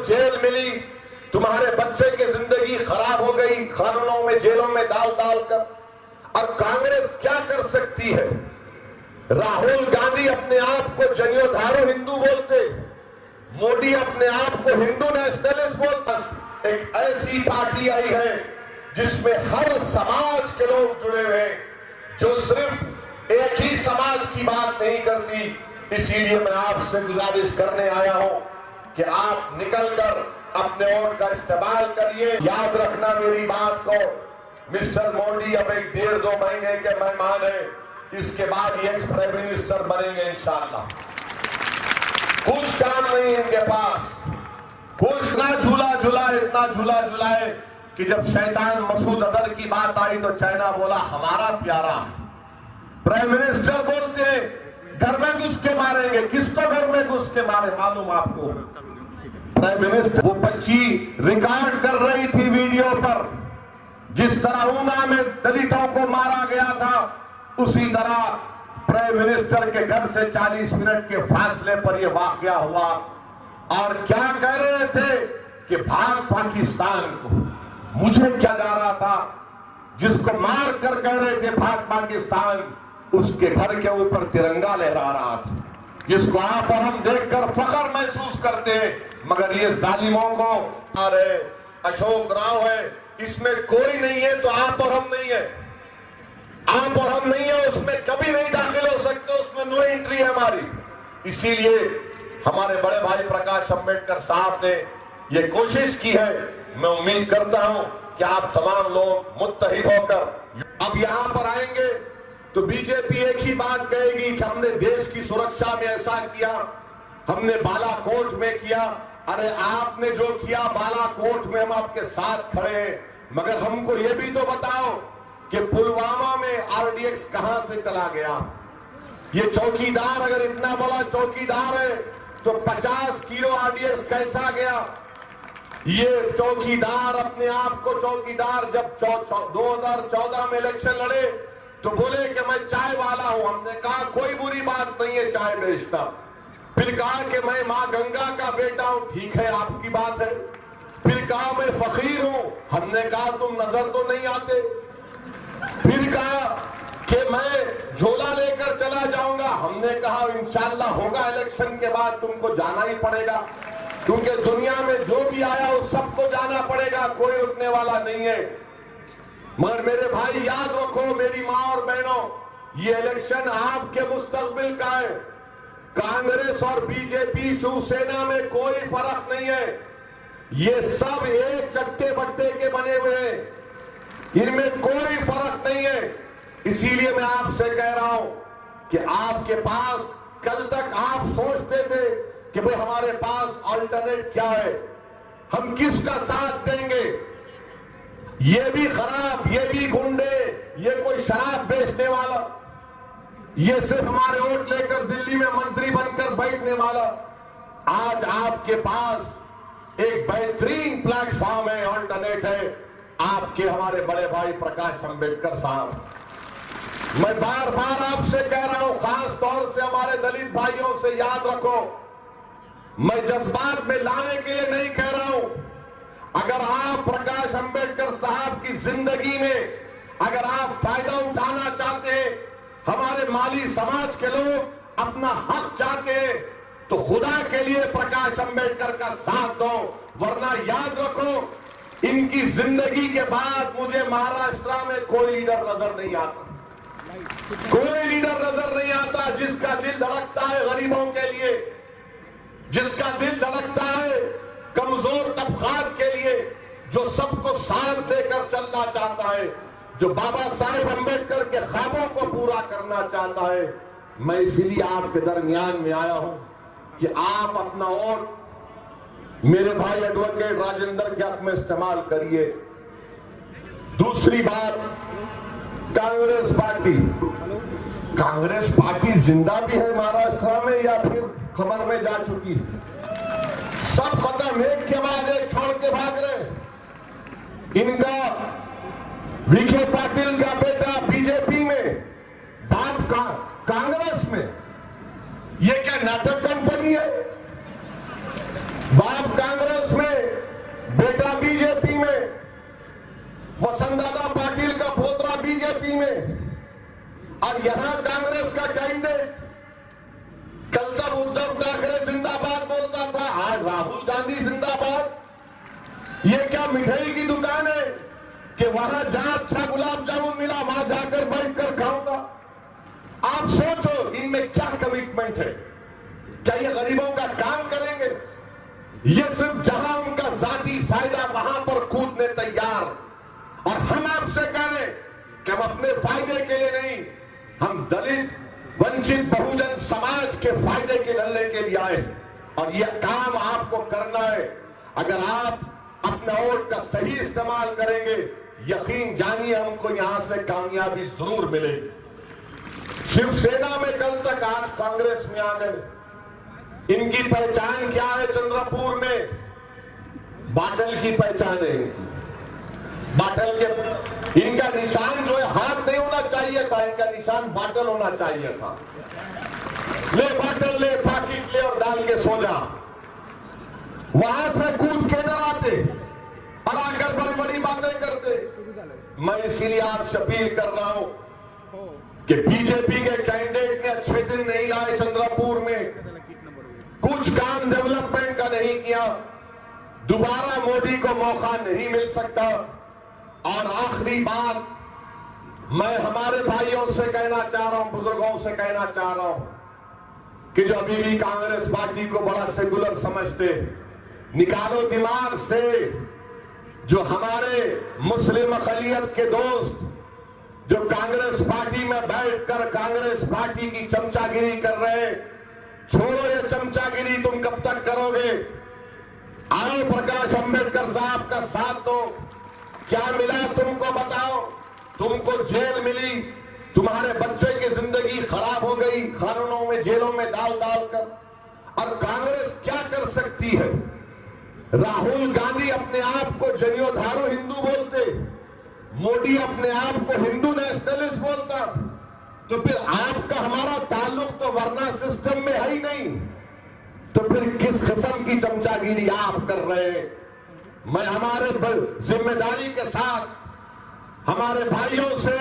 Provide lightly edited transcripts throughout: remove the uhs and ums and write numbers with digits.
Jail मिली, तुम्हारे बच्चे की जिंदगी खराब हो गई कानूनों में, जेलों में डाल डाल कर। और कांग्रेस क्या कर सकती है? राहुल गांधी अपने आप को जनियोधारू हिंदू बोलते, मोदी अपने आप को हिंदू नेशनलिस्ट बोलता। एक ऐसी पार्टी आई है जिसमें हर समाज के लोग जुड़े हुए हैं, जो सिर्फ एक ही समाज की बात नहीं करती। इसीलिए मैं आपसे गुजारिश करने आया हूं कि आप निकलकर अपने वोट का इस्तेमाल करिए। याद रखना मेरी बात को, मिस्टर मोदी अब 1-1.5-2 महीने के मेहमान हैं, इसके बाद ये एक्स प्राइम मिनिस्टर बनेंगे इंशाअल्लाह। कुछ काम नहीं इनके पास, कुछ ना झूला झुलाए, इतना झूला झुलाए कि जब शैतान मसूद अजहर की बात आई तो चाइना बोला हमारा प्यारा। प्राइम मिनिस्टर बोलते हैं घर में घुस के मारेंगे, किसको घर में घुस के मारे मालूम आपको? प्राइम मिनिस्टर वो बच्ची रिकॉर्ड कर रही थी वीडियो पर, जिस तरह ऊना में दलितों को मारा गया था, उसी तरह प्राइम मिनिस्टर के घर से 40 मिनट के फासले पर यह वाकया हुआ। और क्या कह रहे थे कि भाग पाकिस्तान को। मुझे क्या जा रहा था, जिसको मार कर कह रहे थे भाग पाकिस्तान, उसके घर के ऊपर तिरंगा लहरा रहा था, जिसको आप और हम देखकर फख्र महसूस करते हैं। मगर ये जालिमों को, अरे अशोक राव है, इसमें कोई नहीं है तो आप और हम नहीं है, आप और हम नहीं है, उसमें कभी नहीं दाखिल हो सकते, उसमें नो एंट्री है हमारी। इसीलिए हमारे बड़े भाई प्रकाश अंबेडकर साहब ने यह कोशिश की है। मैं उम्मीद करता हूं कि आप तमाम लोग मुत्तहिद होकर अब यहां पर आएंगे तो बीजेपी एक ही बात कहेगी कि हमने देश की सुरक्षा में ऐसा किया, हमने बालाकोट में किया। अरे आपने जो किया बालाकोट में हम आपके साथ खड़े हैं, मगर हमको ये भी तो बताओ कि पुलवामा में आरडीएक्स कहां से चला गया? ये चौकीदार अगर इतना बड़ा चौकीदार है तो 50 किलो आरडीएक्स कैसा गया? ये चौकीदार अपने आप को चौकीदार, जब 2014 में इलेक्शन लड़े तो बोले कि मैं चाय वाला हूं। हमने कहा कोई बुरी बात नहीं है चाय बेचना। फिर कहा कि मैं मां गंगा का बेटा हूं, ठीक है आपकी बात है। फिर कहा मैं फकीर हूं, हमने कहा तुम नजर तो नहीं आते। फिर कहा कि मैं झोला लेकर चला जाऊंगा, हमने कहा इंशाअल्लाह होगा इलेक्शन के बाद तुमको जाना ही पड़ेगा, क्योंकि दुनिया में जो भी आया उस सबको जाना पड़ेगा, कोई रुकने वाला नहीं है। मगर मेरे भाई याद रखो, मेरी मां और बहनों, ये इलेक्शन आपके मुस्तकबिल का है। कांग्रेस और बीजेपी शिवसेना में कोई फर्क नहीं है, ये सब एक चट्टे बट्टे के बने हुए हैं, इनमें कोई फर्क नहीं है। इसीलिए मैं आपसे कह रहा हूं कि आपके पास, कल तक आप सोचते थे कि भाई हमारे पास अल्टरनेट क्या है, हम किसका साथ देंगे? ये भी खराब, ये भी गुंडे, ये कोई शराब बेचने वाला, ये सिर्फ हमारे वोट लेकर दिल्ली में मंत्री बनकर बैठने वाला। आज आपके पास एक बेहतरीन प्लेटफॉर्म है, अल्टरनेट है, आपके हमारे बड़े भाई प्रकाश अंबेडकर साहब। मैं बार बार आपसे कह रहा हूं, खास तौर से हमारे दलित भाइयों से याद रखो, मैं जज्बात में लाने के लिए नहीं कह रहा हूं। अगर आप प्रकाश अंबेडकर साहब की जिंदगी में अगर आप फायदा उठाना चाहते हैं, हमारे माली समाज के लोग अपना हक चाहते हैं, तो खुदा के लिए प्रकाश अंबेडकर का साथ दो। वरना याद रखो, इनकी जिंदगी के बाद मुझे महाराष्ट्र में कोई लीडर नजर नहीं आता, कोई लीडर नजर नहीं आता जिसका दिल धड़कता है गरीबों के लिए, जिसका दिल धड़कता है कमजोर तबकात के लिए, जो सबको साथ देकर चलना चाहता है, जो बाबा साहेब अंबेडकर के ख्वाबों को पूरा करना चाहता है। मैं इसीलिए आपके दरमियान में आया हूं कि आप अपना वोट मेरे भाई एडवोकेट राजेंद्र के हक में इस्तेमाल करिए। दूसरी बात, कांग्रेस पार्टी जिंदा भी है महाराष्ट्र में या फिर खबर में जा चुकी है? सब खत्म, एक के बाद एक छोड़ के भाग रहे। इनका विखे पाटिल का बेटा बीजेपी में, बाप का कांग्रेस में, ये क्या नाटक कंपनी है? बाप कांग्रेस में, बीजेपी में, और यहां कांग्रेस का कैंडिडेट कल जब उद्धव ठाकरे जिंदाबाद बोलता था, आज राहुल गांधी जिंदाबाद। ये क्या मिठाई की दुकान है कि वहां जहां अच्छा गुलाब जामुन मिला वहां जाकर बैठकर खाऊंगा? आप सोचो इनमें क्या कमिटमेंट है। क्या ये गरीबों का काम करेंगे? ये सिर्फ जहां उनका जाती फायदा वहां पर कूदने तैयार। और हम आपसे कह रहे कि हम अपने फायदे के लिए नहीं, हम दलित वंचित बहुजन समाज के फायदे के लड़ने के लिए आए। और यह काम आपको करना है। अगर आप अपना वोट का सही इस्तेमाल करेंगे, यकीन जानिए हमको यहां से कामयाबी जरूर मिलेगी। शिवसेना में कल तक, आज कांग्रेस में आ गए। इनकी पहचान क्या है? चंद्रपुर में बाटल की पहचान है इनकी। बाटल के इनका निशान जो है हाथ नहीं होना चाहिए था, इनका निशान बाटल होना चाहिए था। ले बाटल ले, पाकिट ले और डाल के सो जा। वहां से कूद के इधर आते और आकर बड़ी बड़ी बातें करते। मैं इसीलिए आपसे अपील कर रहा हूं कि बीजेपी के कैंडिडेट ने अच्छे दिन नहीं लाए चंद्रपुर में, कुछ काम डेवलपमेंट का नहीं किया। दोबारा मोदी को मौका नहीं मिल सकता। और आखिरी बात मैं हमारे भाइयों से कहना चाह रहा हूं, बुजुर्गों से कहना चाह रहा हूं कि जो अभी भी कांग्रेस पार्टी को बड़ा सेकुलर समझते, निकालो दिमाग से जो हमारे मुस्लिम अक़लियत के दोस्त जो कांग्रेस पार्टी में बैठकर कांग्रेस पार्टी की चमचागिरी कर रहे हैं। छोड़ो ये चमचागिरी, तुम कब तक करोगे? आओ प्रकाश अंबेडकर साहब का साथ दो। क्या मिला तुमको बताओ? तुमको जेल मिली, तुम्हारे बच्चे की जिंदगी खराब हो गई कानूनों में, जेलों में डाल कर। और कांग्रेस क्या कर सकती है? राहुल गांधी अपने आप को जनियोधारो हिंदू बोलते, मोदी अपने आप को हिंदू नेशनलिस्ट बोलता। तो फिर आपका हमारा ताल्लुक तो वर्ना सिस्टम में है ही नहीं, तो फिर किस किस्म की चमचागिरी आप कर रहे हैं? मैं हमारे जिम्मेदारी के साथ हमारे भाइयों से,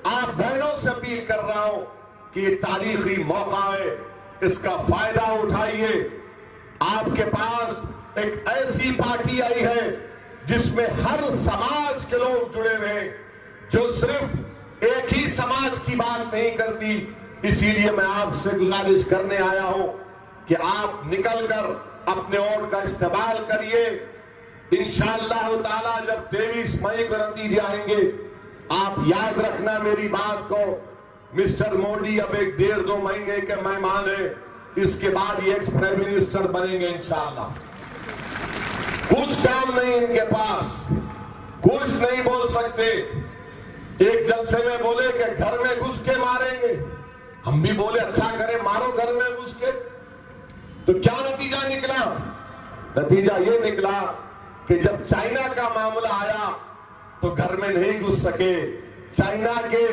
आप बहनों से अपील कर रहा हूं कि ये तारीखी मौका है, इसका फायदा उठाइए। आपके पास एक ऐसी पार्टी आई है जिसमें हर समाज के लोग जुड़े हुए हैं, जो सिर्फ एक ही समाज की बात नहीं करती। इसीलिए मैं आपसे गुजारिश करने आया हूं कि आप निकलकर अपने वोट का इस्तेमाल करिए। इंशाअल्लाह ताला जब 23 मई को नतीजे आएंगे, आप याद रखना मेरी बात को, मिस्टर मोदी अब एक 1.5-2 महीने के मेहमान है, इसके बाद ये एक्स प्राइम मिनिस्टर बनेंगे इंशाअल्लाह। कुछ काम नहीं इनके पास, कुछ नहीं बोल सकते। एक जलसे में बोले कि घर में घुस के मारेंगे, हम भी बोले अच्छा करे मारो घर में घुस के। तो क्या नतीजा निकला? नतीजा ये निकला कि जब चाइना का मामला आया तो घर में नहीं घुस सके। चाइना के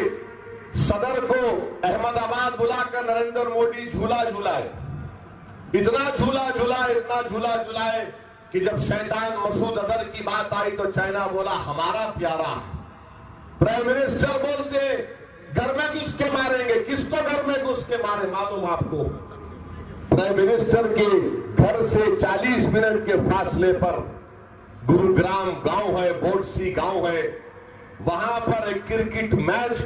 सदर को अहमदाबाद बुलाकर नरेंद्र मोदी झूला झूलाए, इतना झूला झूलाए, इतना झूला झूलाए कि जब शैतान मसूद अजहर की बात आई तो चाइना बोला हमारा प्यारा। प्राइम मिनिस्टर बोलते घर में घुस के मारेंगे। किसको घर में घुस के मारे मालूम आपको? प्राइम मिनिस्टर के घर से 40 मिनट के फासले पर गुरुग्राम गांव है, बोटसी गांव है, वहां पर एक क्रिकेट मैच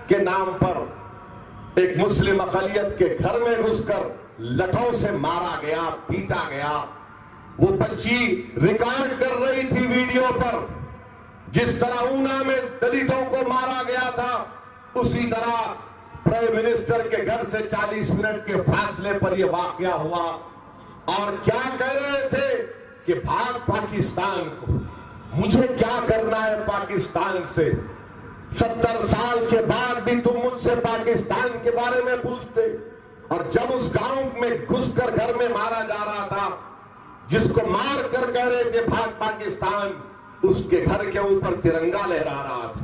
के नाम पर एक मुस्लिम अक़लियत के घर में घुसकर लठों से मारा गया, पीटा गया। वो बच्ची रिकॉर्ड कर रही थी वीडियो पर, जिस तरह ऊना में दलितों को मारा गया था, उसी तरह प्राइम मिनिस्टर के घर से 40 मिनट के फासले पर यह वाकया हुआ। और क्या कह रहे थे कि भाग पाकिस्तान को। मुझे क्या करना है पाकिस्तान से? 70 साल के बाद भी तुम मुझसे पाकिस्तान के बारे में पूछते। और जब उस गांव में घुसकर घर में मारा जा रहा था, जिसको मार कर कह रहे थे भाग पाकिस्तान, उसके घर के ऊपर तिरंगा लहरा रहा था,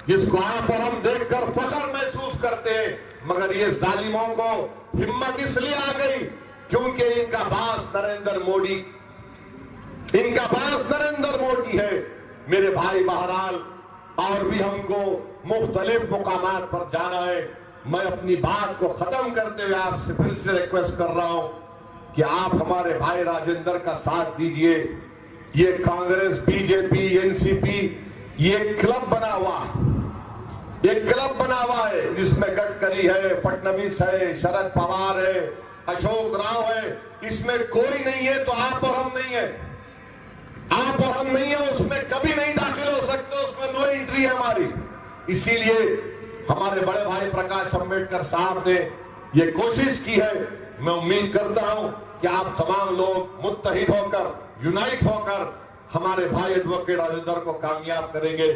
जिसको आप और हम देखकर फख्र महसूस करते हैं। मगर ये जालिमों को हिम्मत इसलिए आ गई क्योंकि इनका बास नरेंद्र मोदी है। मेरे भाई बहरहाल और भी हमको मुख्तलिफ मुकामात पर जाना है। मैं अपनी बात को खत्म करते हुए आपसे फिर से रिक्वेस्ट कर रहा हूं कि आप हमारे भाई राजेंद्र का साथ दीजिए। ये कांग्रेस, बीजेपी, एनसीपी ये क्लब बना हुआ है जिसमें गडकरी है, फडणवीस है, शरद पवार है, अशोक राव है। इसमें कोई नहीं है तो आप और हम नहीं है, आप और हम नहीं है, उसमें कभी नहीं दाखिल हो सकते, उसमें नो एंट्री है हमारी। इसीलिए हमारे बड़े भाई प्रकाश अंबेडकर साहब ने ये कोशिश की है। मैं उम्मीद करता हूं कि आप तमाम लोग मुत्तहिद होकर, यूनाइट होकर हमारे भाई एडवोकेट राजेंद्र को कामयाब करेंगे।